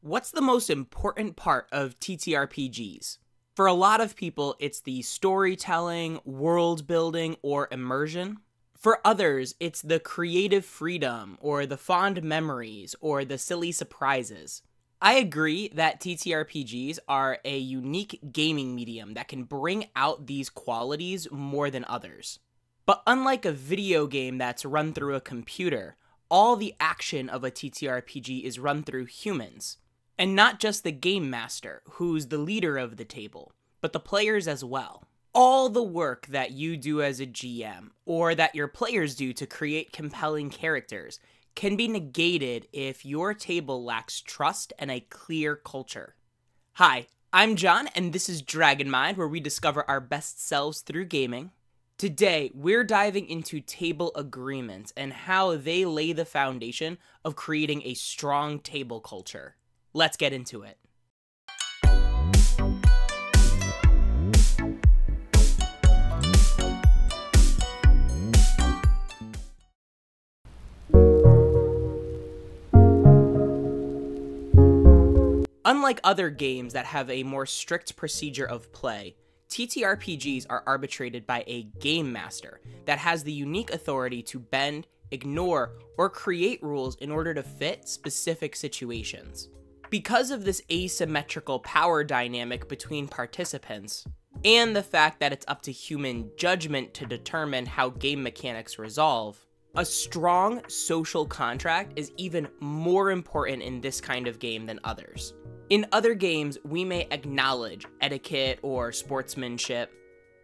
What's the most important part of TTRPGs? For a lot of people, it's the storytelling, world building, or immersion. For others, it's the creative freedom, or the fond memories, or the silly surprises. I agree that TTRPGs are a unique gaming medium that can bring out these qualities more than others. But unlike a video game that's run through a computer, all the action of a TTRPG is run through humans. And not just the game master, who's the leader of the table, but the players as well. All the work that you do as a GM, or that your players do to create compelling characters, can be negated if your table lacks trust and a clear culture. Hi, I'm John, and this is Dragon Mind, where we discover our best selves through gaming. Today, we're diving into table agreements and how they lay the foundation of creating a strong table culture. Let's get into it. Unlike other games that have a more strict procedure of play, TTRPGs are arbitrated by a game master that has the unique authority to bend, ignore, or create rules in order to fit specific situations. Because of this asymmetrical power dynamic between participants, and the fact that it's up to human judgment to determine how game mechanics resolve, a strong social contract is even more important in this kind of game than others. In other games, we may acknowledge etiquette or sportsmanship,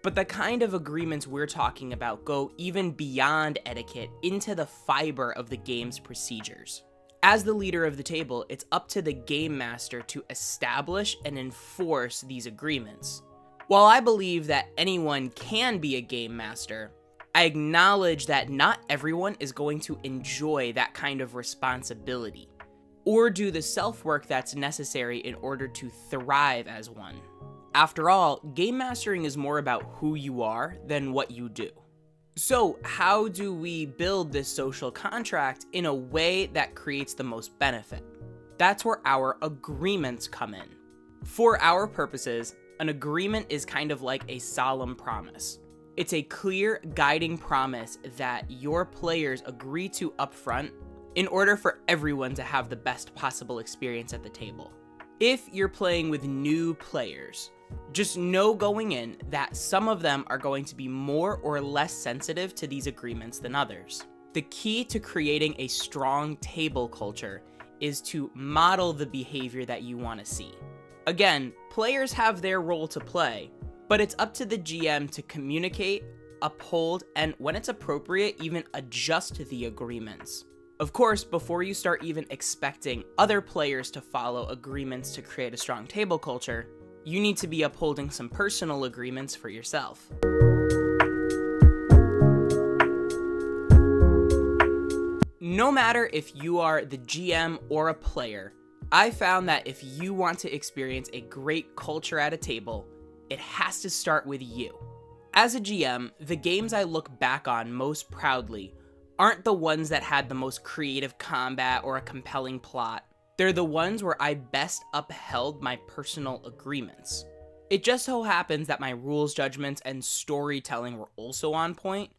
but the kind of agreements we're talking about go even beyond etiquette into the fiber of the game's procedures. As the leader of the table, it's up to the game master to establish and enforce these agreements. While I believe that anyone can be a game master, I acknowledge that not everyone is going to enjoy that kind of responsibility, or do the self-work that's necessary in order to thrive as one. After all, game mastering is more about who you are than what you do. So, how do we build this social contract in a way that creates the most benefit? That's where our agreements come in. For our purposes, an agreement is kind of like a solemn promise. It's a clear, guiding promise that your players agree to upfront in order for everyone to have the best possible experience at the table. If you're playing with new players, just know going in that some of them are going to be more or less sensitive to these agreements than others. The key to creating a strong table culture is to model the behavior that you want to see. Again, players have their role to play, but it's up to the GM to communicate, uphold, and when it's appropriate, even adjust the agreements. Of course, before you start even expecting other players to follow agreements to create a strong table culture, you need to be upholding some personal agreements for yourself. No matter if you are the GM or a player, I found that if you want to experience a great culture at a table, it has to start with you. As a GM, the games I look back on most proudly aren't the ones that had the most creative combat or a compelling plot. They're the ones where I best upheld my personal agreements. It just so happens that my rules judgments and storytelling were also on point,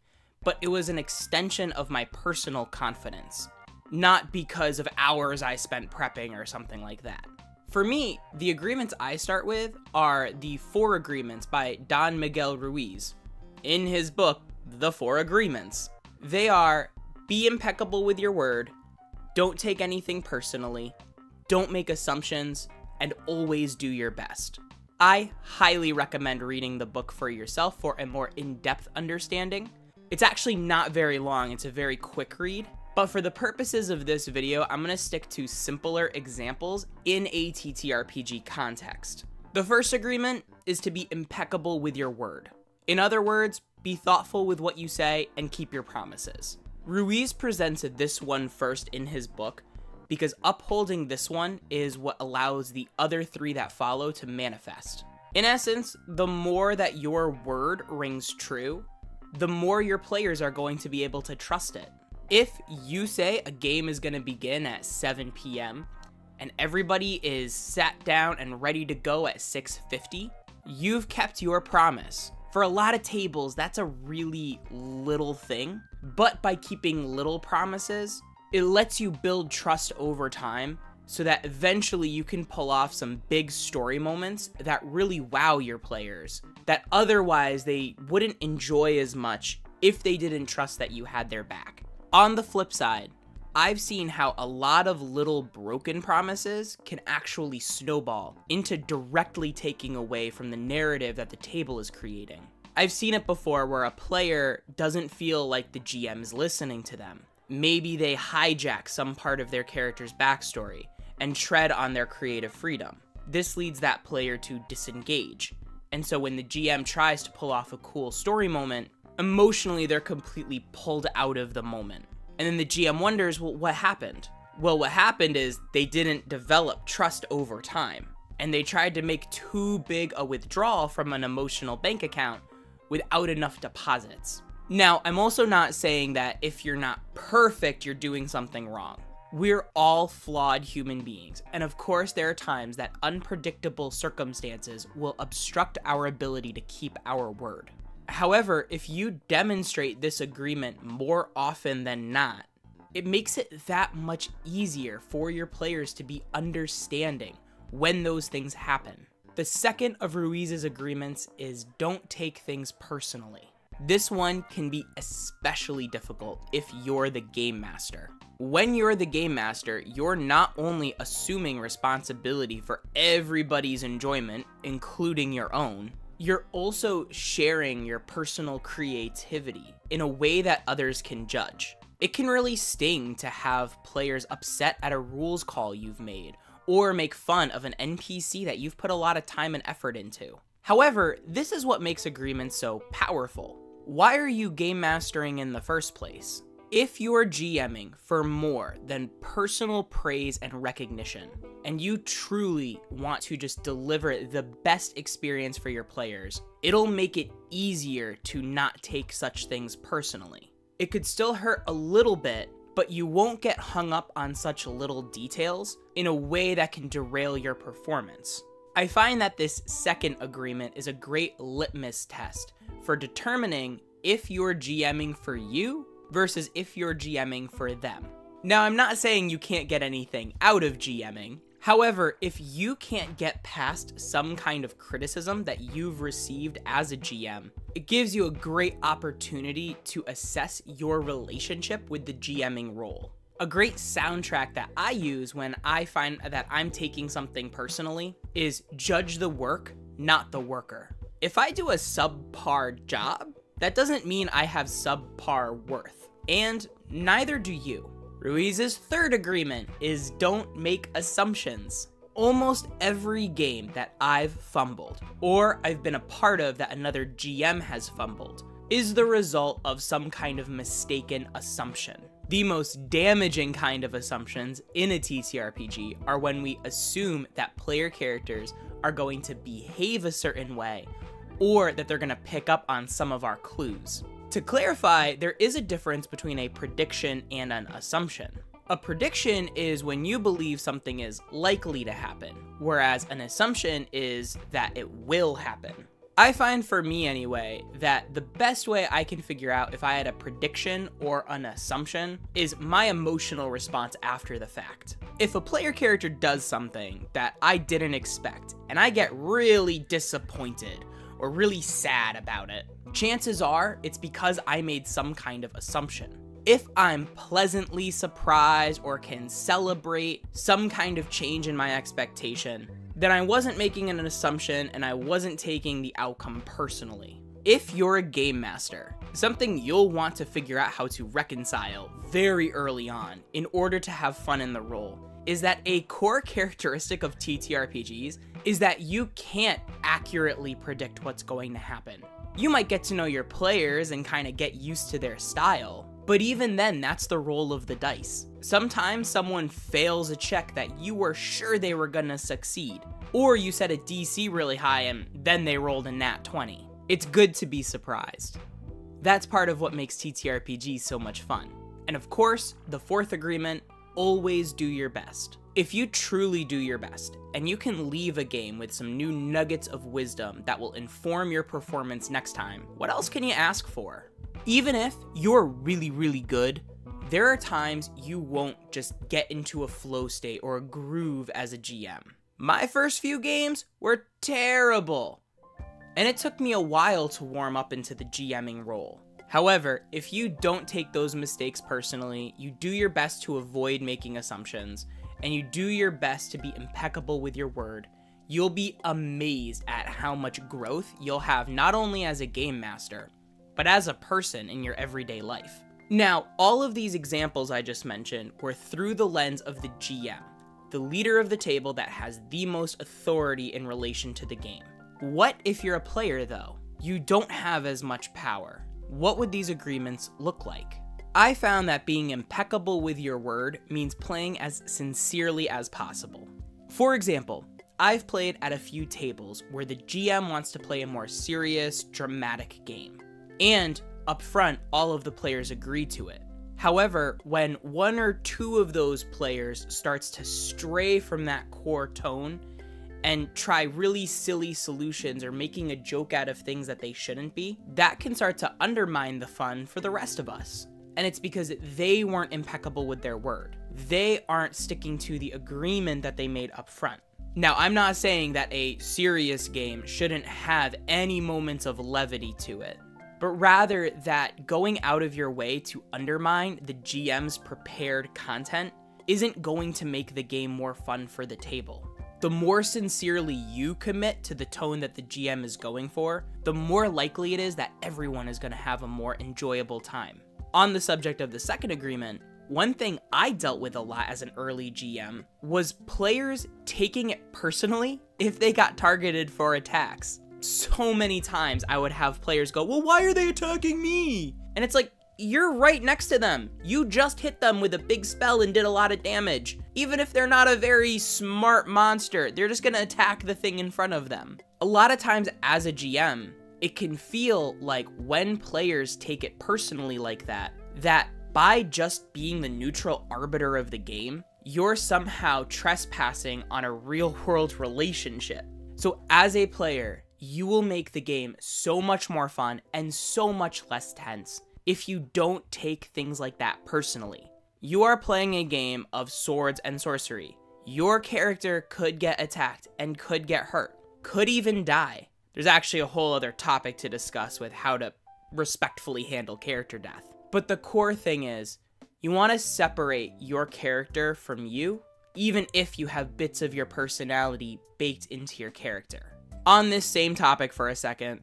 but it was an extension of my personal confidence, not because of hours I spent prepping or something like that. For me, the agreements I start with are the 4 agreements by Don Miguel Ruiz. In his book, The 4 Agreements, they are: be impeccable with your word, don't take anything personally, don't make assumptions, and always do your best. I highly recommend reading the book for yourself for a more in-depth understanding. It's actually not very long, it's a very quick read, but for the purposes of this video, I'm going to stick to simpler examples in a TTRPG context. The first agreement is to be impeccable with your word. In other words, be thoughtful with what you say and keep your promises. Ruiz presented this one first in his book because upholding this one is what allows the other 3 that follow to manifest. In essence, the more that your word rings true, the more your players are going to be able to trust it. If you say a game is going to begin at 7 p.m., and everybody is sat down and ready to go at 6:50, you've kept your promise. For a lot of tables, that's a really little thing, but by keeping little promises, it lets you build trust over time so that eventually you can pull off some big story moments that really wow your players, that otherwise they wouldn't enjoy as much if they didn't trust that you had their back. On the flip side, I've seen how a lot of little broken promises can actually snowball into directly taking away from the narrative that the table is creating. I've seen it before where a player doesn't feel like the GM is listening to them. Maybe they hijack some part of their character's backstory and tread on their creative freedom. This leads that player to disengage. And so when the GM tries to pull off a cool story moment, emotionally they're completely pulled out of the moment. And then the GM wonders, well, what happened? Well, what happened is they didn't develop trust over time. And they tried to make too big a withdrawal from an emotional bank account without enough deposits. Now, I'm also not saying that if you're not perfect, you're doing something wrong. We're all flawed human beings, and of course there are times that unpredictable circumstances will obstruct our ability to keep our word. However, if you demonstrate this agreement more often than not, it makes it that much easier for your players to be understanding when those things happen. The second of Ruiz's agreements is don't take things personally. This one can be especially difficult if you're the game master. When you're the game master, you're not only assuming responsibility for everybody's enjoyment, including your own, you're also sharing your personal creativity in a way that others can judge. It can really sting to have players upset at a rules call you've made, or make fun of an NPC that you've put a lot of time and effort into. However, this is what makes agreements so powerful. Why are you game mastering in the first place? If you're GMing for more than personal praise and recognition, and you truly want to just deliver the best experience for your players, it'll make it easier to not take such things personally. It could still hurt a little bit, but you won't get hung up on such little details in a way that can derail your performance. I find that this second agreement is a great litmus test for determining if you're GMing for you versus if you're GMing for them. Now, I'm not saying you can't get anything out of GMing. However, if you can't get past some kind of criticism that you've received as a GM, it gives you a great opportunity to assess your relationship with the GMing role. A great soundtrack that I use when I find that I'm taking something personally is judge the work, not the worker. If I do a subpar job, that doesn't mean I have subpar worth, and neither do you. Ruiz's third agreement is don't make assumptions. Almost every game that I've fumbled, or I've been a part of that another GM has fumbled, is the result of some kind of mistaken assumption. The most damaging kind of assumptions in a TTRPG are when we assume that player characters are going to behave a certain way, or that they're going to pick up on some of our clues. To clarify, there is a difference between a prediction and an assumption. A prediction is when you believe something is likely to happen, whereas an assumption is that it will happen. I find, for me anyway, that the best way I can figure out if I had a prediction or an assumption is my emotional response after the fact. If a player character does something that I didn't expect, and I get really disappointed or really sad about it, chances are it's because I made some kind of assumption. If I'm pleasantly surprised or can celebrate some kind of change in my expectation, then I wasn't making an assumption and I wasn't taking the outcome personally. If you're a game master, something you'll want to figure out how to reconcile very early on in order to have fun in the role is that a core characteristic of TTRPGs is that you can't accurately predict what's going to happen. You might get to know your players and kind of get used to their style, but even then, that's the roll of the dice. Sometimes someone fails a check that you were sure they were gonna succeed, or you set a DC really high and then they rolled a nat 20. It's good to be surprised. That's part of what makes TTRPGs so much fun. And of course, the fourth agreement, always do your best. If you truly do your best, and you can leave a game with some new nuggets of wisdom that will inform your performance next time, what else can you ask for? Even if you're really, really good, there are times you won't just get into a flow state or a groove as a GM. My first few games were terrible, and it took me a while to warm up into the GMing role. However, if you don't take those mistakes personally, you do your best to avoid making assumptions, and you do your best to be impeccable with your word, you'll be amazed at how much growth you'll have not only as a game master, but as a person in your everyday life. Now, all of these examples I just mentioned were through the lens of the GM, the leader of the table that has the most authority in relation to the game. What if you're a player though? You don't have as much power. What would these agreements look like? I found that being impeccable with your word means playing as sincerely as possible. For example, I've played at a few tables where the GM wants to play a more serious, dramatic game. And up front, all of the players agree to it. However, when one or two of those players starts to stray from that core tone and try really silly solutions or making a joke out of things that they shouldn't be, that can start to undermine the fun for the rest of us. And it's because they weren't impeccable with their word. They aren't sticking to the agreement that they made up front. Now, I'm not saying that a serious game shouldn't have any moments of levity to it, but rather that going out of your way to undermine the GM's prepared content isn't going to make the game more fun for the table. The more sincerely you commit to the tone that the GM is going for, the more likely it is that everyone is going to have a more enjoyable time. On the subject of the second agreement, one thing I dealt with a lot as an early GM was players taking it personally if they got targeted for attacks. So many times I would have players go, well, why are they attacking me? And it's like, you're right next to them. You just hit them with a big spell and did a lot of damage. Even if they're not a very smart monster, they're just gonna attack the thing in front of them. A lot of times as a GM, it can feel like when players take it personally like that by just being the neutral arbiter of the game, you're somehow trespassing on a real-world relationship. So as a player, you will make the game so much more fun and so much less tense if you don't take things like that personally. You are playing a game of swords and sorcery. Your character could get attacked and could get hurt, could even die. There's actually a whole other topic to discuss with how to respectfully handle character death. But the core thing is, you want to separate your character from you, even if you have bits of your personality baked into your character. On this same topic for a second,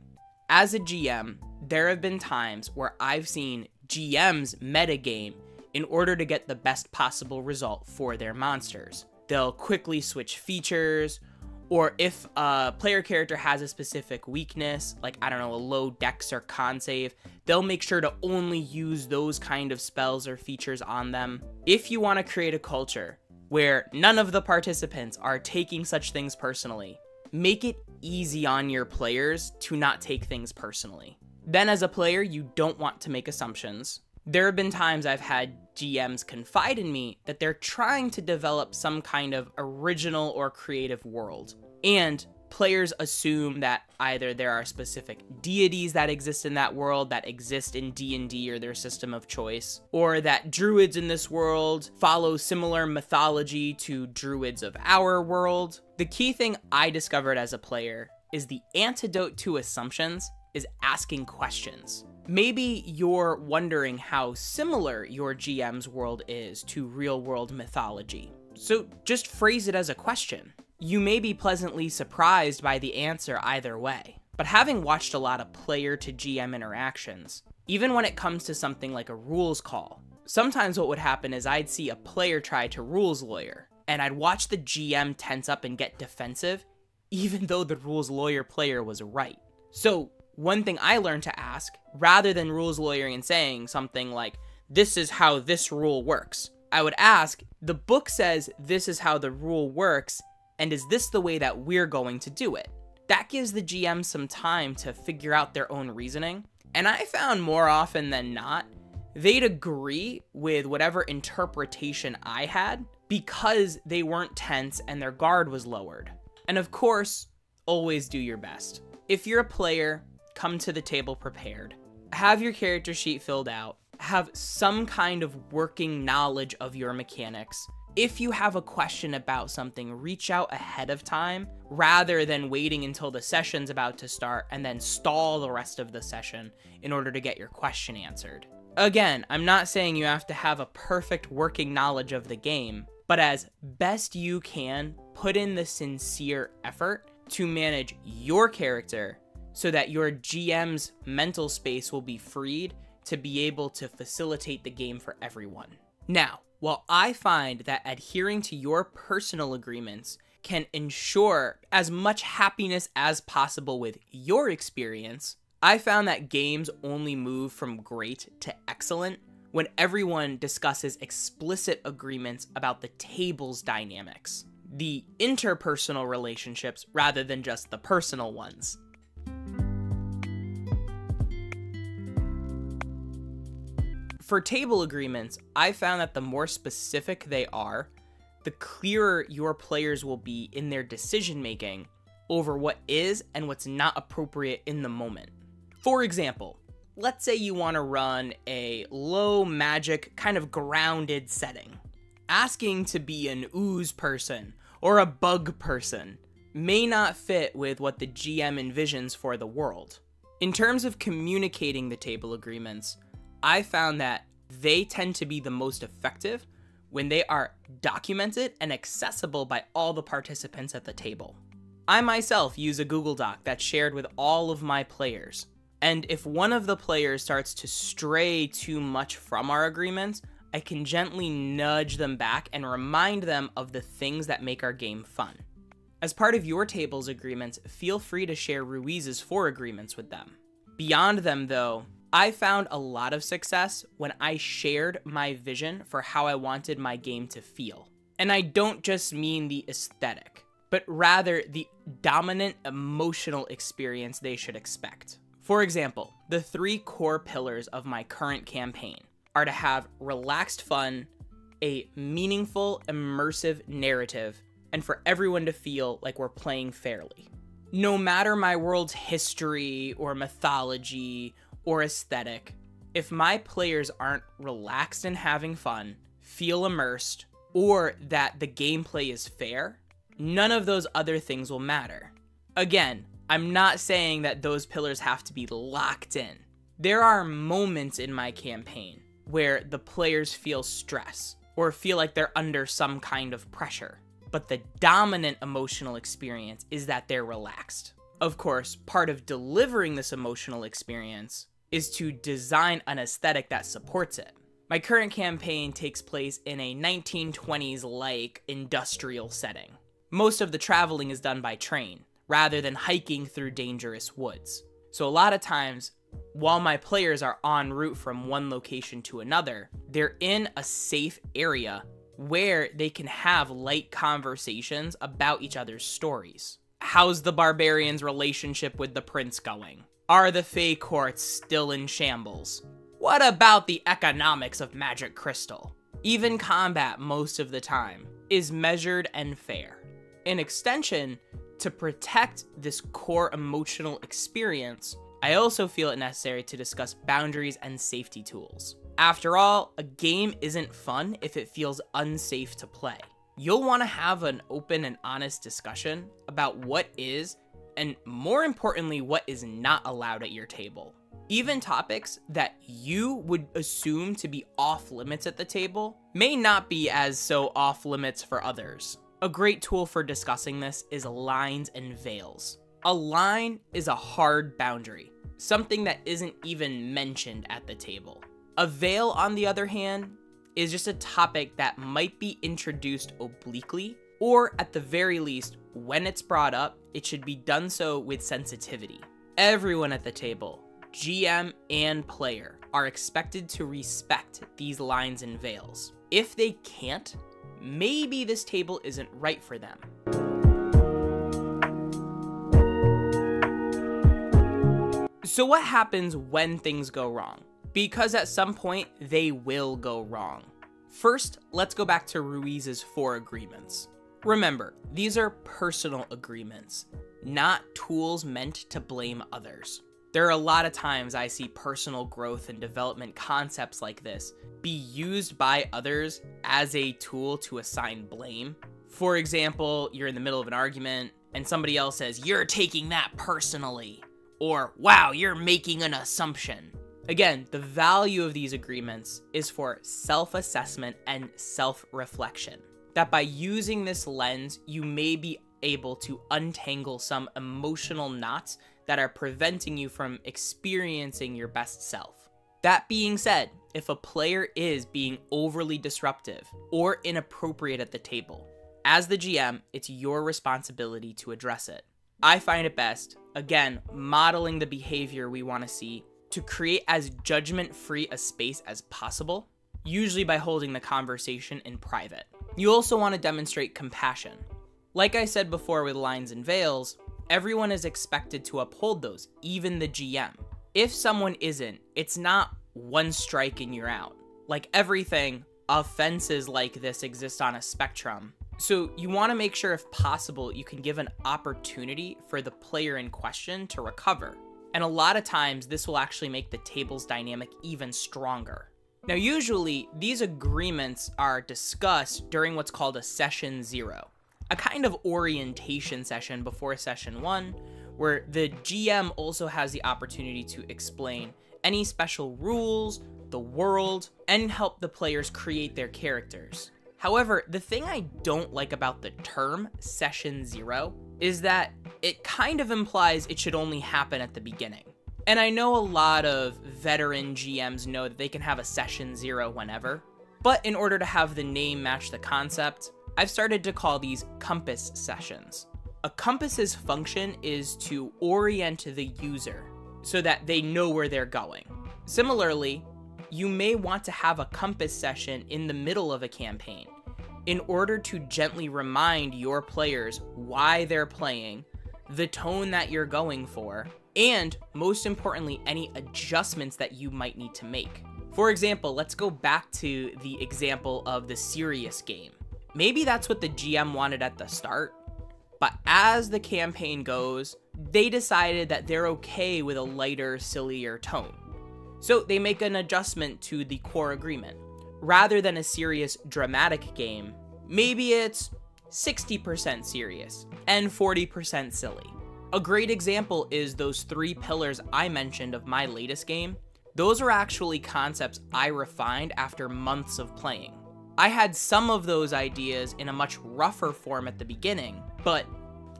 as a GM, there have been times where I've seen GMs metagame in order to get the best possible result for their monsters. They'll quickly switch features, or if a player character has a specific weakness, like, I don't know, a low dex or con save, they'll make sure to only use those kind of spells or features on them. If you want to create a culture where none of the participants are taking such things personally, make it easy on your players to not take things personally. Then as a player, you don't want to make assumptions. There have been times I've had GMs confide in me that they're trying to develop some kind of original or creative world, and players assume that either there are specific deities that exist in that world that exist in DnD or their system of choice, or that druids in this world follow similar mythology to druids of our world. The key thing I discovered as a player is the antidote to assumptions is asking questions. Maybe you're wondering how similar your GM's world is to real-world mythology. So just phrase it as a question. You may be pleasantly surprised by the answer either way. But having watched a lot of player to GM interactions, even when it comes to something like a rules call, sometimes what would happen is I'd see a player try to rules lawyer, and I'd watch the GM tense up and get defensive, even though the rules lawyer player was right. So one thing I learned to ask, rather than rules lawyering and saying something like, this is how this rule works, I would ask, the book says this is how the rule works, and is this the way that we're going to do it? That gives the GM some time to figure out their own reasoning, and I found more often than not, they'd agree with whatever interpretation I had, because they weren't tense and their guard was lowered. And of course, always do your best. If you're a player, come to the table prepared. Have your character sheet filled out. Have some kind of working knowledge of your mechanics. If you have a question about something, reach out ahead of time rather than waiting until the session's about to start and then stall the rest of the session in order to get your question answered. Again, I'm not saying you have to have a perfect working knowledge of the game, but as best you can, put in the sincere effort to manage your character so that your GM's mental space will be freed to be able to facilitate the game for everyone. Now, while I find that adhering to your personal agreements can ensure as much happiness as possible with your experience, I found that games only move from great to excellent when everyone discusses explicit agreements about the table's dynamics, the interpersonal relationships rather than just the personal ones. For table agreements, I found that the more specific they are, the clearer your players will be in their decision making over what is and what's not appropriate in the moment. For example, let's say you want to run a low magic, kind of grounded setting. Asking to be an ooze person or a bug person may not fit with what the GM envisions for the world. In terms of communicating the table agreements, I found that they tend to be the most effective when they are documented and accessible by all the participants at the table. I myself use a Google Doc that's shared with all of my players, and if one of the players starts to stray too much from our agreements, I can gently nudge them back and remind them of the things that make our game fun. As part of your table's agreements, feel free to share Ruiz's 4 agreements with them. Beyond them, though, I found a lot of success when I shared my vision for how I wanted my game to feel. And I don't just mean the aesthetic, but rather the dominant emotional experience they should expect. For example, the 3 core pillars of my current campaign are to have relaxed fun, a meaningful, immersive narrative, and for everyone to feel like we're playing fairly. No matter my world's history or mythology or aesthetic, if my players aren't relaxed and having fun, feel immersed, or that the gameplay is fair, none of those other things will matter. Again, I'm not saying that those pillars have to be locked in. There are moments in my campaign where the players feel stress or feel like they're under some kind of pressure, but the dominant emotional experience is that they're relaxed. Of course, part of delivering this emotional experience is to design an aesthetic that supports it. My current campaign takes place in a 1920s-like industrial setting. Most of the traveling is done by train, rather than hiking through dangerous woods. So a lot of times, while my players are en route from one location to another, they're in a safe area where they can have light conversations about each other's stories. How's the barbarian's relationship with the prince going? Are the Fey courts still in shambles? What about the economics of magic crystal? Even combat, most of the time, is measured and fair. In extension, to protect this core emotional experience, I also feel it necessary to discuss boundaries and safety tools. After all, a game isn't fun if it feels unsafe to play. You'll want to have an open and honest discussion about what is, and more importantly, what is not allowed at your table. Even topics that you would assume to be off limits at the table may not be as so off limits for others. A great tool for discussing this is lines and veils. A line is a hard boundary, something that isn't even mentioned at the table. A veil, on the other hand, is just a topic that might be introduced obliquely, or at the very least, when it's brought up, it should be done so with sensitivity. Everyone at the table, GM and player, are expected to respect these lines and veils. If they can't, maybe this table isn't right for them. So what happens when things go wrong? Because at some point, they will go wrong. First, let's go back to Ruiz's 4 agreements. Remember, these are personal agreements, not tools meant to blame others. There are a lot of times I see personal growth and development concepts like this be used by others as a tool to assign blame. For example, you're in the middle of an argument and somebody else says, "You're taking that personally," or "Wow, you're making an assumption." Again, the value of these agreements is for self-assessment and self-reflection. That by using this lens, you may be able to untangle some emotional knots that are preventing you from experiencing your best self. That being said, if a player is being overly disruptive or inappropriate at the table, as the GM, it's your responsibility to address it. I find it best, again, modeling the behavior we want to see, to create as judgment-free a space as possible, usually by holding the conversation in private. You also want to demonstrate compassion. Like I said before with lines and veils, everyone is expected to uphold those, even the GM. If someone isn't, it's not one strike and you're out. Like everything, offenses like this exist on a spectrum. So you want to make sure, if possible, you can give an opportunity for the player in question to recover. And a lot of times, this will actually make the table's dynamic even stronger. Now, usually, these agreements are discussed during what's called a session 0, a kind of orientation session before session 1, where the GM also has the opportunity to explain any special rules, the world, and help the players create their characters. However, the thing I don't like about the term session 0 is that it kind of implies it should only happen at the beginning. And I know a lot of veteran GMs know that they can have a session 0 whenever, but in order to have the name match the concept, I've started to call these compass sessions. A compass's function is to orient the user so that they know where they're going. Similarly, you may want to have a compass session in the middle of a campaign in order to gently remind your players why they're playing, the tone that you're going for, and most importantly, any adjustments that you might need to make. For example, let's go back to the example of the serious game. Maybe that's what the GM wanted at the start, but as the campaign goes, they decided that they're okay with a lighter, sillier tone. So they make an adjustment to the core agreement. Rather than a serious, dramatic game, maybe it's 60% serious and 40% silly. A great example is those 3 pillars I mentioned of my latest game. Those are actually concepts I refined after months of playing. I had some of those ideas in a much rougher form at the beginning, but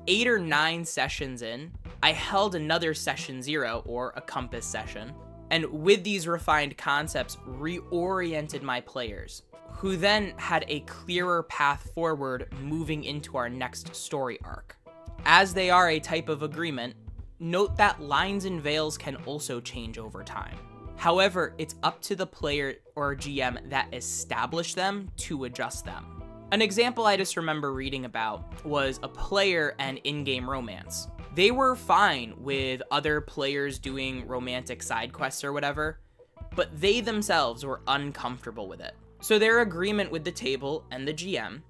8 or 9 sessions in, I held another session 0, or a compass session, and with these refined concepts, reoriented my players, who then had a clearer path forward moving into our next story arc. As they are a type of agreement, note that lines and veils can also change over time. However, it's up to the player or GM that established them to adjust them. An example I just remember reading about was a player and in-game romance. They were fine with other players doing romantic side quests or whatever, but they themselves were uncomfortable with it. So their agreement with the table and the GM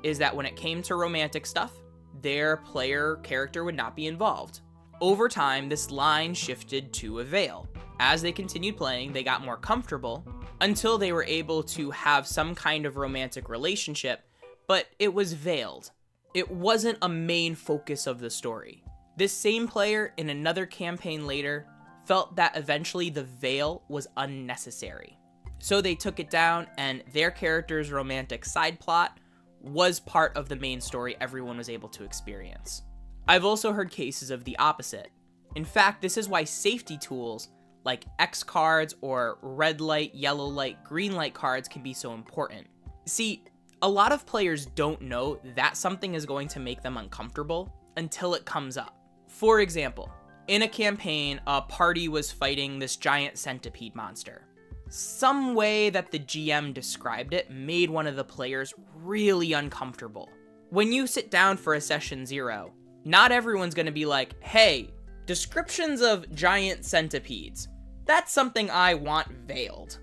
is that when it came to romantic stuff, their player character would not be involved. Over time, this line shifted to a veil. As they continued playing, they got more comfortable until they were able to have some kind of romantic relationship, but it was veiled. It wasn't a main focus of the story. This same player in another campaign later felt that eventually the veil was unnecessary. So they took it down, and their character's romantic side plot was part of the main story everyone was able to experience. I've also heard cases of the opposite. In fact, this is why safety tools like X cards or red light, yellow light, green light cards can be so important. See, a lot of players don't know that something is going to make them uncomfortable until it comes up. For example, in a campaign, a party was fighting this giant centipede monster. Some way that the GM described it made one of the players really uncomfortable. When you sit down for a session 0, not everyone's going to be like, "Hey, descriptions of giant centipedes. That's something I want veiled."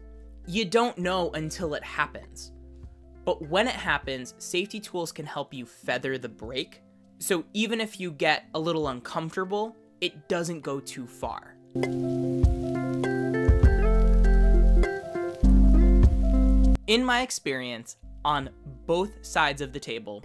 You don't know until it happens. But when it happens, safety tools can help you feather the break. So even if you get a little uncomfortable, it doesn't go too far. In my experience, on both sides of the table,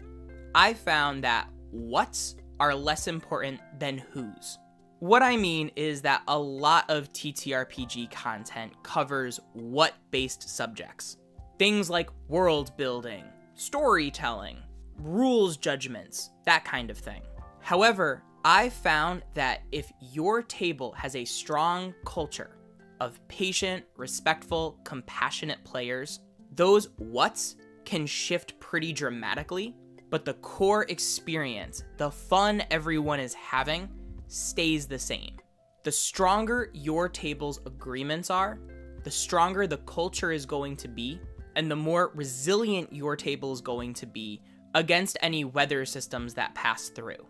I found that whats are less important than whos. What I mean is that a lot of TTRPG content covers what-based subjects. Things like world building, storytelling, rules judgments, that kind of thing. However, I found that if your table has a strong culture of patient, respectful, compassionate players, those whats can shift pretty dramatically, but the core experience, the fun everyone is having, stays the same. The stronger your table's agreements are, the stronger the culture is going to be, and the more resilient your table is going to be against any weather systems that pass through.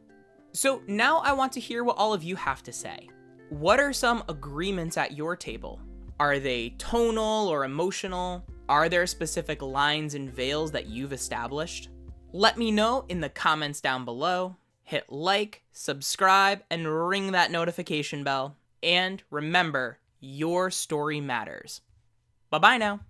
So now I want to hear what all of you have to say. What are some agreements at your table? Are they tonal or emotional? Are there specific lines and veils that you've established? Let me know in the comments down below. Hit like, subscribe, and ring that notification bell. And remember, your story matters. Bye-bye now.